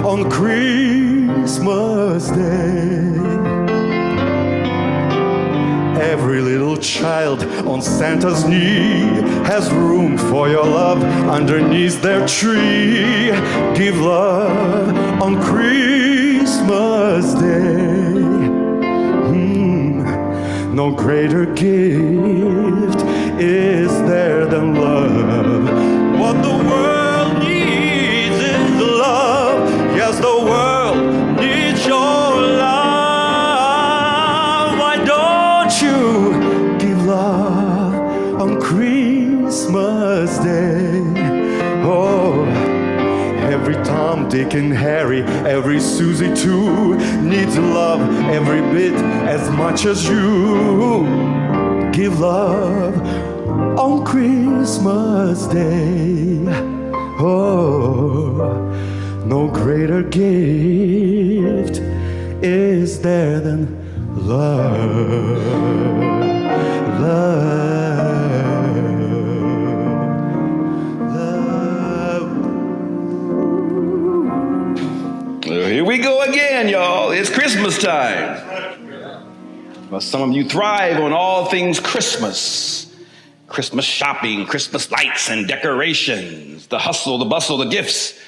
on Christmas Day. Every little child on Santa's knee has room for your love underneath their tree. Give love on Christmas Day. No greater gift is there than love. What the world needs is love. Yes, the world needs your love. Why don't you give love on Christmas Day? Oh, every Tom, Dick, and Harry, every Susie too, needs love every bit as much as you. Give love on Christmas Day. Oh, no greater gift is there than love. Here we go again, y'all. It's Christmas time. Well, some of you thrive on all things Christmas. Christmas shopping, Christmas lights and decorations, the hustle, the bustle, the gifts,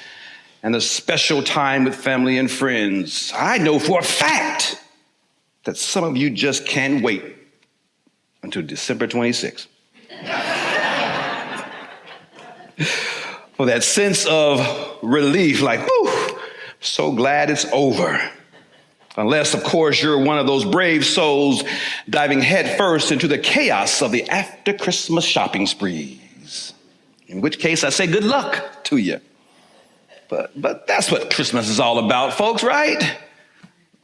and the special time with family and friends. I know for a fact that some of you just can't wait until December 26th. For that sense of relief, like, whew, so glad it's over. Unless, of course, you're one of those brave souls diving headfirst into the chaos of the after-Christmas shopping sprees. In which case, I say good luck to you. But that's what Christmas is all about, folks, right?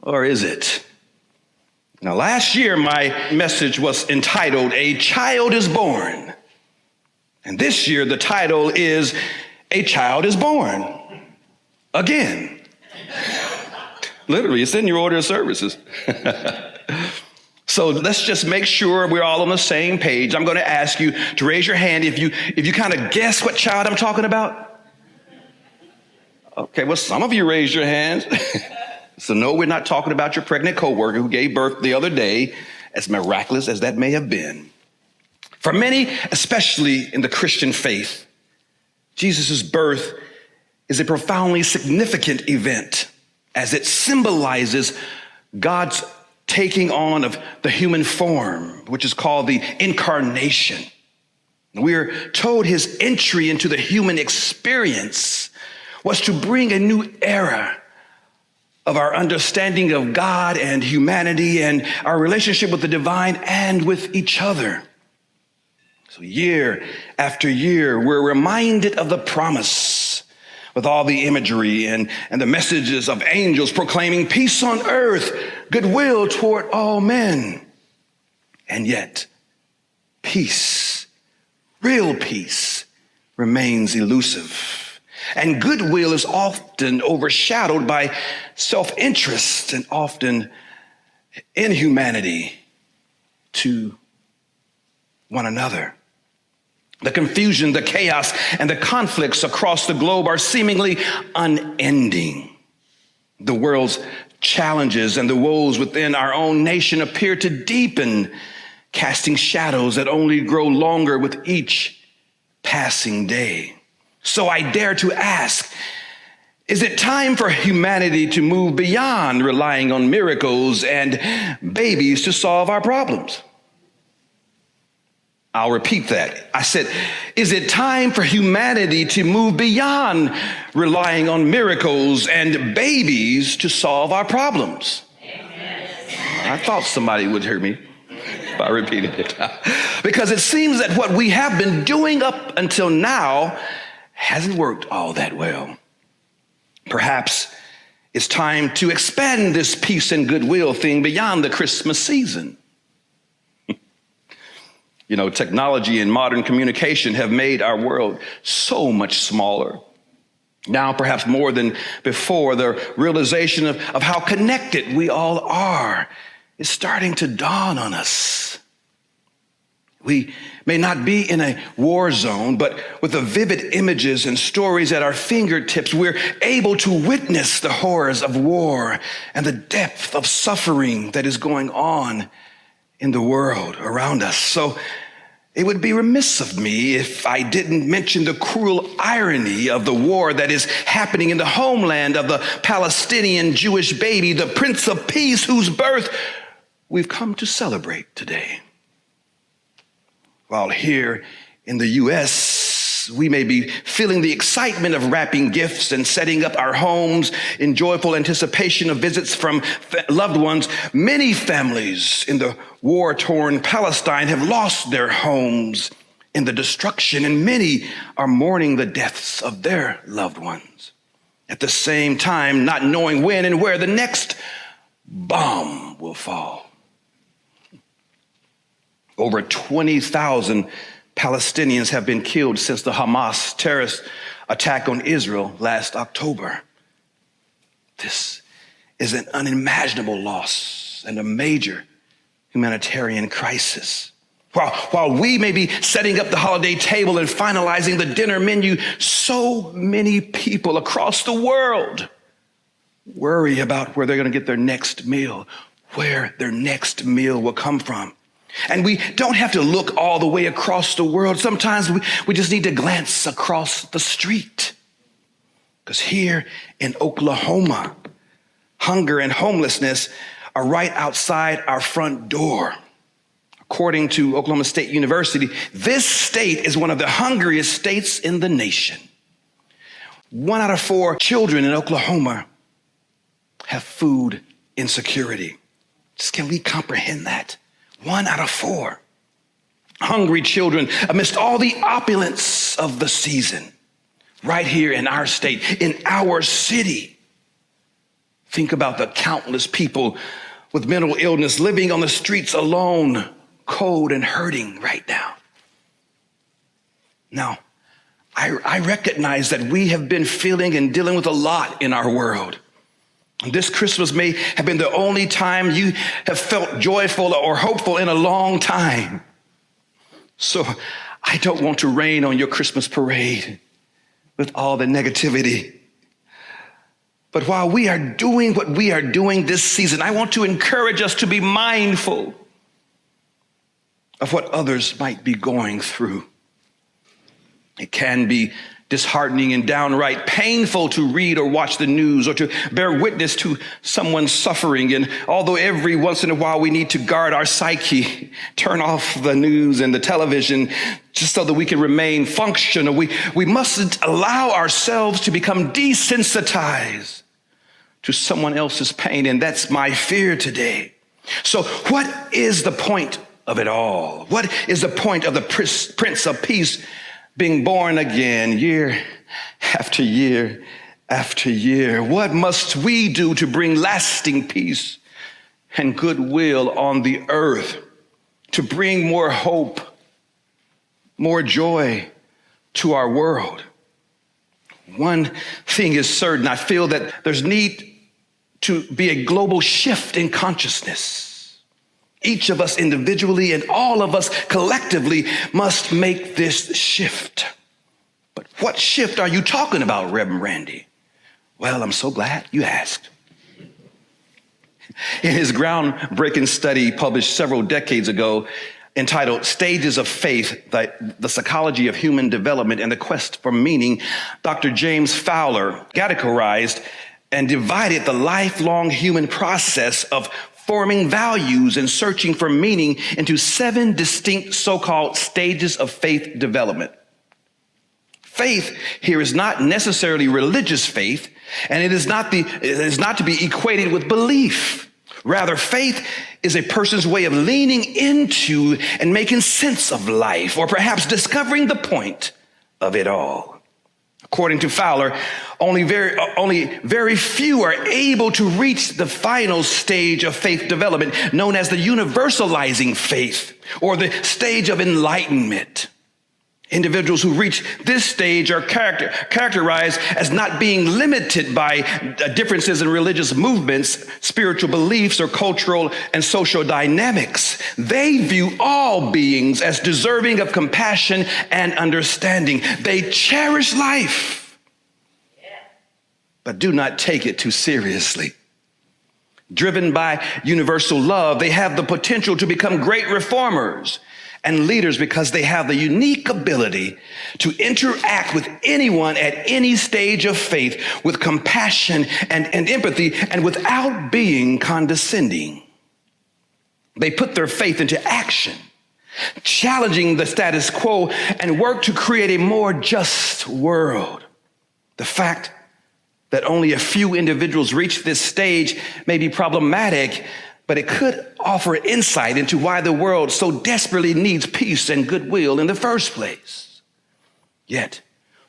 Or is it? Now, last year, my message was entitled, A Child is Born. And this year, the title is, A Child is Born. Again. Literally, it's in your order of services. So let's just make sure we're all on the same page. I'm going to ask you to raise your hand if you kind of guess what child I'm talking about. Okay, well, some of you raised your hands. So no, we're not talking about your pregnant coworker who gave birth the other day, as miraculous as that may have been. For many, especially in the Christian faith, Jesus' birth is a profoundly significant event, as it symbolizes God's taking on of the human form, which is called the incarnation. We're told his entry into the human experience was to bring a new era of our understanding of God and humanity and our relationship with the divine and with each other. So year after year, we're reminded of the promise with all the imagery and the messages of angels proclaiming peace on earth, goodwill toward all men. And yet, peace, real peace, remains elusive. And goodwill is often overshadowed by self-interest and often inhumanity to one another. The confusion, the chaos, and the conflicts across the globe are seemingly unending. The world's challenges and the woes within our own nation appear to deepen, casting shadows that only grow longer with each passing day. So I dare to ask, is it time for humanity to move beyond relying on miracles and babies to solve our problems? I'll repeat that. I said, is it time for humanity to move beyond relying on miracles and babies to solve our problems? Amen. I thought somebody would hear me if I repeated it. Because it seems that what we have been doing up until now hasn't worked all that well. Perhaps it's time to expand this peace and goodwill thing beyond the Christmas season. You know, technology and modern communication have made our world so much smaller. Now, perhaps more than before, the realization of how connected we all are is starting to dawn on us. We may not be in a war zone, but with the vivid images and stories at our fingertips, we're able to witness the horrors of war and the depth of suffering that is going on in the world around us. So it would be remiss of me if I didn't mention the cruel irony of the war that is happening in the homeland of the Palestinian Jewish baby, the Prince of Peace, whose birth we've come to celebrate today. While here in the U.S., we may be feeling the excitement of wrapping gifts and setting up our homes in joyful anticipation of visits from loved ones, many families in the war-torn Palestine have lost their homes in the destruction, and many are mourning the deaths of their loved ones. At the same time, not knowing when and where the next bomb will fall. Over 20,000 Palestinians have been killed since the Hamas terrorist attack on Israel last October. This is an unimaginable loss and a major humanitarian crisis. While we may be setting up the holiday table and finalizing the dinner menu, so many people across the world worry about where they're going to get their next meal, where their next meal will come from. And we don't have to look all the way across the world. Sometimes we just need to glance across the street. Because here in Oklahoma, hunger and homelessness are right outside our front door. According to Oklahoma State University, this state is one of the hungriest states in the nation. 1 out of 4 children in Oklahoma have food insecurity. Just can we comprehend that? 1 out of 4 hungry children amidst all the opulence of the season, right here in our state, in our city. Think about the countless people with mental illness living on the streets alone, cold and hurting right now. Now, I recognize that we have been feeling and dealing with a lot in our world. This Christmas may have been the only time you have felt joyful or hopeful in a long time. So I don't want to rain on your Christmas parade with all the negativity. But while we are doing what we are doing this season, I want to encourage us to be mindful of what others might be going through. It can be disheartening and downright painful to read or watch the news or to bear witness to someone's suffering. And although every once in a while we need to guard our psyche, turn off the news and the television just so that we can remain functional, we mustn't allow ourselves to become desensitized to someone else's pain. And that's my fear today. So what is the point of it all? What is the point of the Prince of Peace being born again year after year after year? What must we do to bring lasting peace and goodwill on the earth, to bring more hope, more joy to our world? One thing is certain. I feel that there's need to be a global shift in consciousness. Each of us individually and all of us collectively must make this shift. But what shift are you talking about, Reverend Randy? Well, I'm so glad you asked. In his groundbreaking study published several decades ago entitled Stages of Faith, the Psychology of Human Development and the Quest for Meaning, Dr. James Fowler categorized and divided the lifelong human process of forming values and searching for meaning into 7 distinct so-called stages of faith development. Faith here is not necessarily religious faith, and it is not to be equated with belief. Rather, faith is a person's way of leaning into and making sense of life, or perhaps discovering the point of it all. According to Fowler, only very few are able to reach the final stage of faith development, known as the universalizing faith, or the stage of enlightenment. Individuals who reach this stage are characterized as not being limited by differences in religious movements, spiritual beliefs, or cultural and social dynamics. They view all beings as deserving of compassion and understanding. They cherish life, but do not take it too seriously. Driven by universal love, they have the potential to become great reformers and leaders because they have the unique ability to interact with anyone at any stage of faith with compassion and empathy and without being condescending. They put their faith into action, challenging the status quo and work to create a more just world. The fact that only a few individuals reach this stage may be problematic, but it could offer insight into why the world so desperately needs peace and goodwill in the first place. Yet,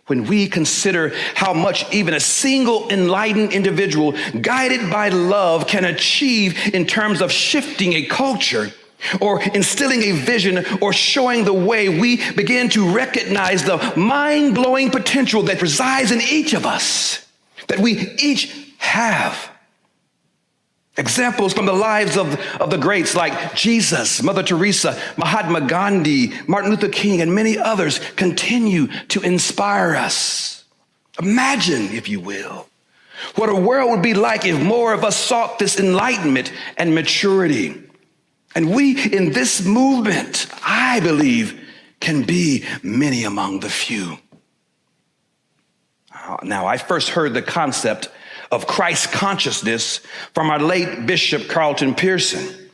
when we consider how much even a single enlightened individual guided by love can achieve in terms of shifting a culture or instilling a vision or showing the way, we begin to recognize the mind-blowing potential that resides in each of us, that we each have. Examples from the lives of the greats like Jesus, Mother Teresa, Mahatma Gandhi, Martin Luther King, and many others continue to inspire us. Imagine, if you will, what a world would be like if more of us sought this enlightenment and maturity. And we in this movement, I believe, can be many among the few. Now, I first heard the concept of Christ consciousness from our late Bishop Carlton Pearson,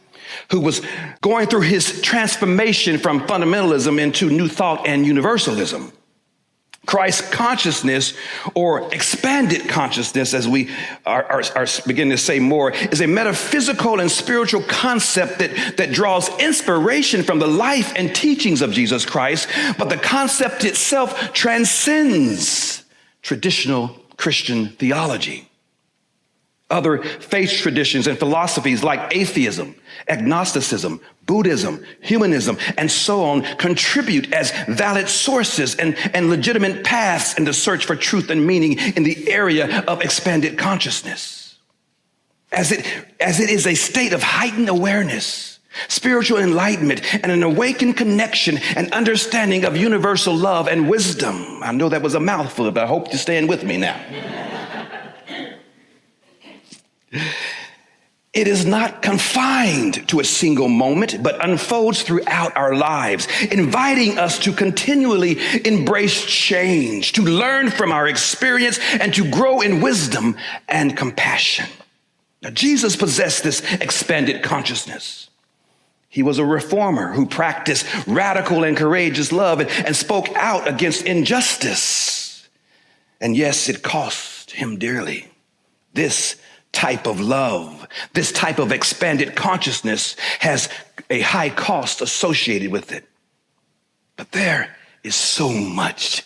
who was going through his transformation from fundamentalism into New Thought and universalism. Christ consciousness, or expanded consciousness, as we are beginning to say more, is a metaphysical and spiritual concept that draws inspiration from the life and teachings of Jesus Christ, but the concept itself transcends traditional Christian theology. Other faith traditions and philosophies like atheism, agnosticism, Buddhism, humanism, and so on contribute as valid sources and legitimate paths in the search for truth and meaning in the area of expanded consciousness. As it is a state of heightened awareness, spiritual enlightenment, and an awakened connection and understanding of universal love and wisdom. I know that was a mouthful, but I hope you're staying with me now. It is not confined to a single moment, but unfolds throughout our lives, inviting us to continually embrace change, to learn from our experience, and to grow in wisdom and compassion. Now, Jesus possessed this expanded consciousness. He was a reformer who practiced radical and courageous love and spoke out against injustice. And yes, it cost him dearly. This type of love, this type of expanded consciousness has a high cost associated with it. But there is so much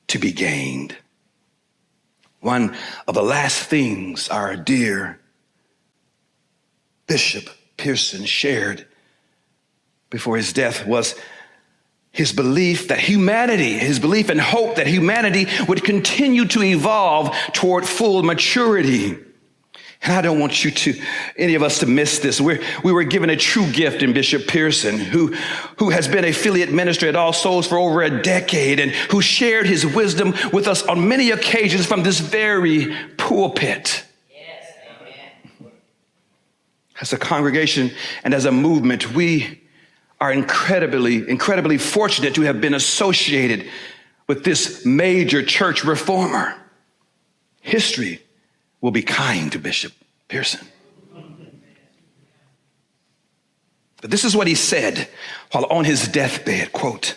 to be gained. One of the last things our dear Bishop Pearson shared before his death was his belief that humanity, his belief and hope that humanity would continue to evolve toward full maturity. And I don't want any of us to miss this. We were given a true gift in Bishop Pearson, who has been affiliate minister at All Souls for over a decade and who shared his wisdom with us on many occasions from this very pulpit. Yes, amen. As a congregation and as a movement, we are incredibly fortunate to have been associated with this major church reformer. History will be kind to Bishop Pearson. But this is what he said while on his deathbed, quote,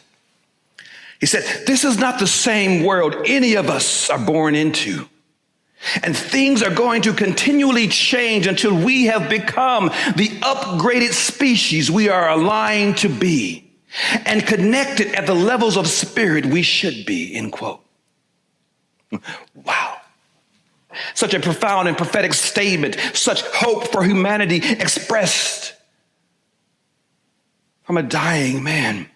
he said, "This is not the same world any of us are born into. And things are going to continually change until we have become the upgraded species we are aligned to be and connected at the levels of spirit we should be," end quote. Wow. Such a profound and prophetic statement, such hope for humanity expressed from a dying man.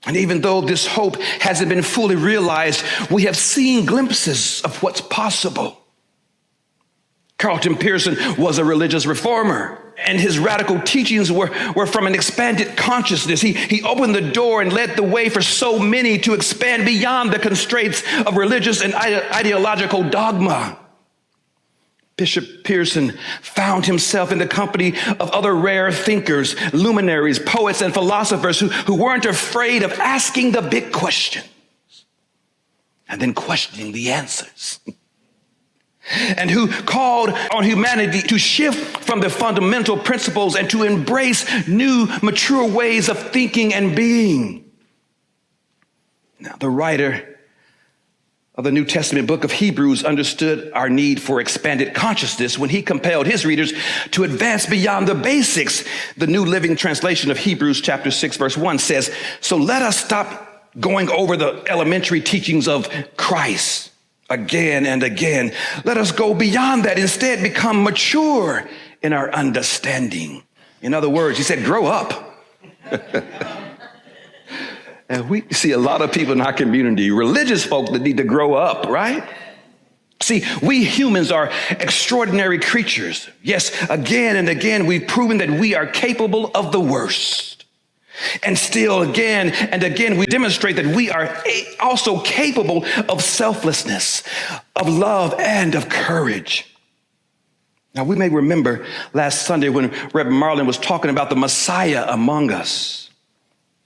And even though this hope hasn't been fully realized, we have seen glimpses of what's possible. Carlton Pearson was a religious reformer, and his radical teachings were from an expanded consciousness. He opened the door and led the way for so many to expand beyond the constraints of religious and ideological dogma. Bishop Pearson found himself in the company of other rare thinkers, luminaries, poets, and philosophers who weren't afraid of asking the big questions and then questioning the answers, and who called on humanity to shift from the fundamental principles and to embrace new, mature ways of thinking and being. Now, the writer of the New Testament book of Hebrews understood our need for expanded consciousness when he compelled his readers to advance beyond the basics. The New Living Translation of Hebrews chapter 6, verse 1 says, "So let us stop going over the elementary teachings of Christ again and again. Let us go beyond that. Instead, become mature in our understanding." In other words, he said, grow up. And we see a lot of people in our community, religious folk, that need to grow up, right? See, we humans are extraordinary creatures. Yes, again and again, we've proven that we are capable of the worst. And still again and again, we demonstrate that we are also capable of selflessness, of love, and of courage. Now, we may remember last Sunday when Reverend Marlin was talking about the Messiah among us.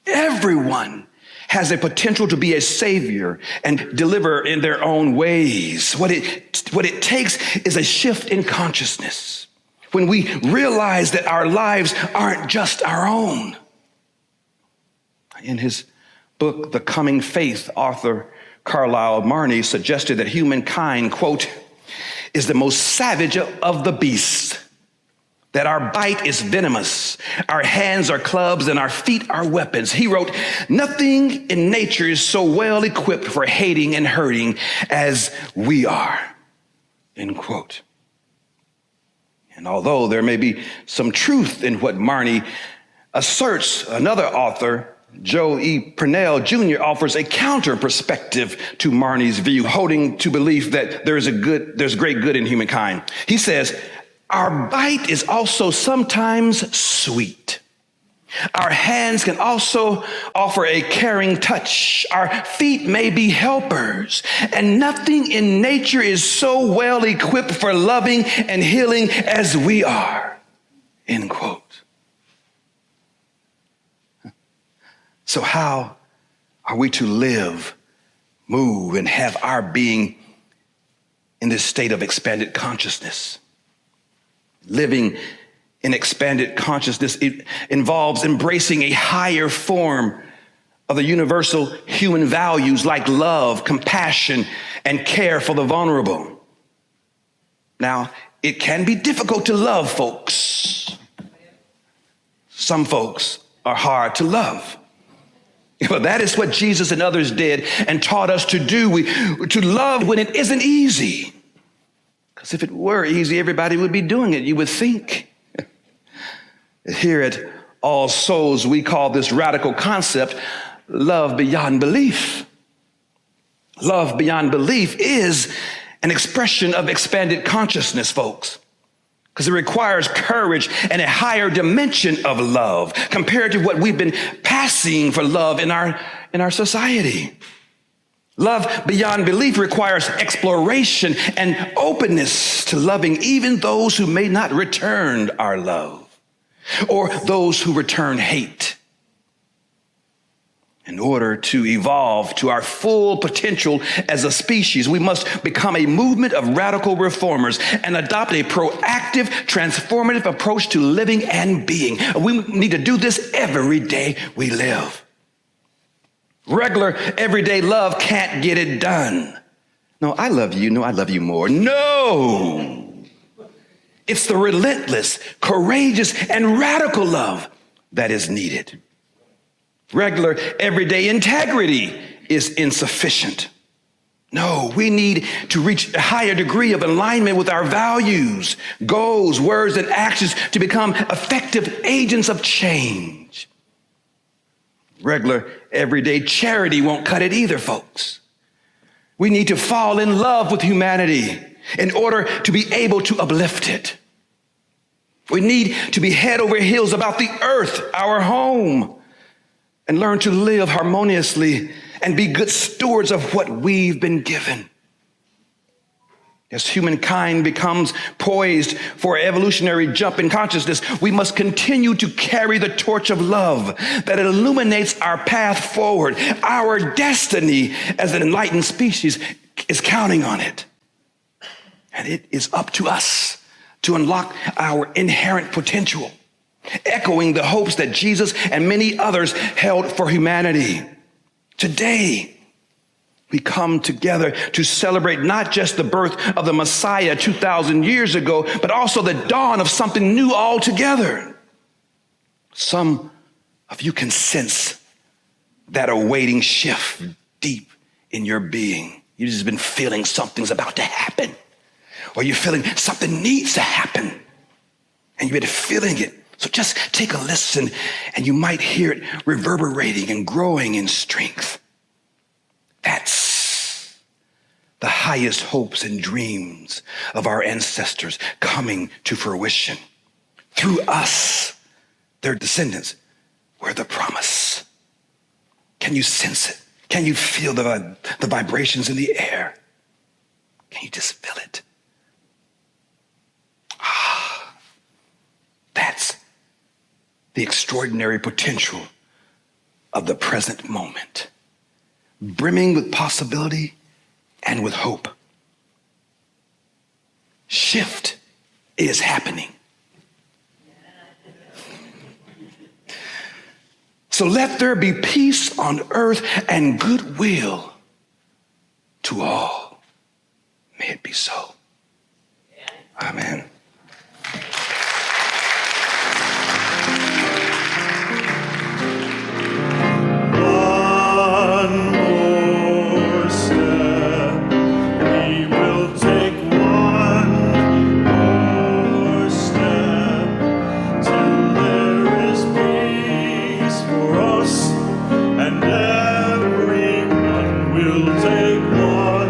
Everyone has a potential to be a savior and deliver in their own ways. What it takes is a shift in consciousness when we realize that our lives aren't just our own. In his book, The Coming Faith, author Carlisle Marney suggested that humankind, quote, is the most savage of the beasts, that our bite is venomous, our hands are clubs, and our feet are weapons. He wrote, "Nothing in nature is so well equipped for hating and hurting as we are," end quote. And although there may be some truth in what Marney asserts, another author, Joe E. Purnell Jr., offers a counter perspective to Marney's view, holding to belief that there's great good in humankind. He says, "Our bite is also sometimes sweet. Our hands can also offer a caring touch. Our feet may be helpers. And nothing in nature is so well equipped for loving and healing as we are," end quote. So how are we to live, move, and have our being in this state of expanded consciousness? Living in expanded consciousness, it involves embracing a higher form of the universal human values like love, compassion, and care for the vulnerable. Now, it can be difficult to love folks. Some folks are hard to love. But that is what Jesus and others did and taught us to do, to love when it isn't easy. Because if it were easy, everybody would be doing it, you would think. Here at All Souls, we call this radical concept love beyond belief. Love beyond belief is an expression of expanded consciousness, folks, because it requires courage and a higher dimension of love compared to what we've been passing for love in our society. Love beyond belief requires exploration and openness to loving even those who may not return our love or those who return hate. In order to evolve to our full potential as a species, we must become a movement of radical reformers and adopt a proactive, transformative approach to living and being. We need to do this every day we live. Regular, everyday love can't get it done. No, I love you. No, I love you more. No. It's the relentless, courageous, and radical love that is needed. Regular, everyday integrity is insufficient. No, we need to reach a higher degree of alignment with our values, goals, words, and actions to become effective agents of change. Regular, everyday charity won't cut it either, folks. We need to fall in love with humanity in order to be able to uplift it. We need to be head over heels about the earth, our home, and learn to live harmoniously and be good stewards of what we've been given. As humankind becomes poised for an evolutionary jump in consciousness, we must continue to carry the torch of love that illuminates our path forward. Our destiny as an enlightened species is counting on it. And it is up to us to unlock our inherent potential, echoing the hopes that Jesus and many others held for humanity. Today, we come together to celebrate not just the birth of the Messiah 2,000 years ago, but also the dawn of something new altogether. Some of you can sense that awaiting shift deep in your being. You've just been feeling something's about to happen, or you're feeling something needs to happen, and you've been feeling it. So just take a listen, and you might hear it reverberating and growing in strength. That's the highest hopes and dreams of our ancestors coming to fruition. Through us, their descendants, we're the promise. Can you sense it? Can you feel the vibrations in the air? Can you just feel it? That's the extraordinary potential of the present moment, brimming with possibility and with hope. Shift is happening. So let there be peace on earth and goodwill to all. May it be so. Amen. One more step, we will take one more step, till there is peace for us, and everyone will take one